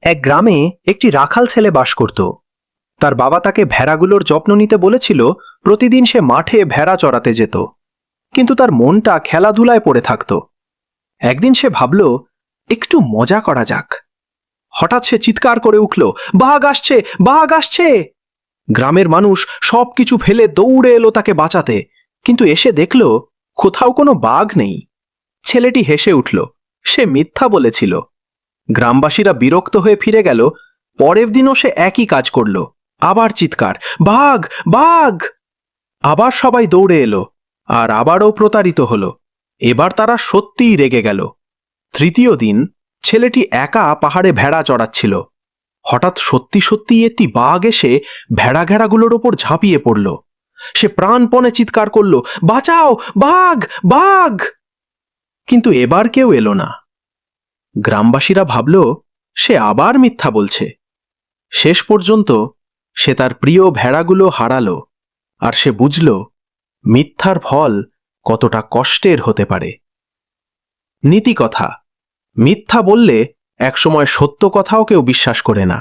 এক গ্রামে একটি রাখাল ছেলে বাস করত। তার বাবা তাকে ভেড়াগুলোর যত্ন নিতে বলেছিল। প্রতিদিন সে মাঠে ভেড়া চড়াতে যেত, কিন্তু তার মনটা খেলাধুলায় পড়ে থাকত। একদিন সে ভাবল, একটু মজা করা যাক। হঠাৎ সে চিৎকার করে উঠল, বাঘ আসছে, বাঘ আসছে! গ্রামের মানুষ সবকিছু ফেলে দৌড়ে এলো তাকে বাঁচাতে, কিন্তু এসে দেখল কোথাও কোনো বাঘ নেই। ছেলেটি হেসে উঠল, সে মিথ্যা বলেছিল। গ্রামবাসীরা বিরক্ত হয়ে ফিরে গেল। পরের দিনও সে একই কাজ করল, আবার চিৎকার, বাঘ, বাঘ! আবার সবাই দৌড়ে এলো, আর আবারও প্রতারিত হল। এবার তারা সত্যিই রেগে গেল। তৃতীয় দিন ছেলেটি একা পাহাড়ে ভেড়া চড়াচ্ছিল। হঠাৎ সত্যি সত্যি একটি বাঘ এসে ভেড়াঘেড়াগুলোর ওপর ঝাঁপিয়ে পড়ল। সে প্রাণপণে চিৎকার করল, বাঁচাও, বাঘ, বাঘ! কিন্তু এবার কেউ এলো না। গ্রামবাসীরা ভাবল সে আবার মিথ্যা বলছে। শেষ পর্যন্ত সে তার প্রিয় ভেড়াগুলো হারালো, আর সে বুঝল মিথ্যার ফল কতটা কষ্টের হতে পারে। নীতিকথা: মিথ্যা বললে একসময় সত্য কথাও কেউ বিশ্বাস করে না।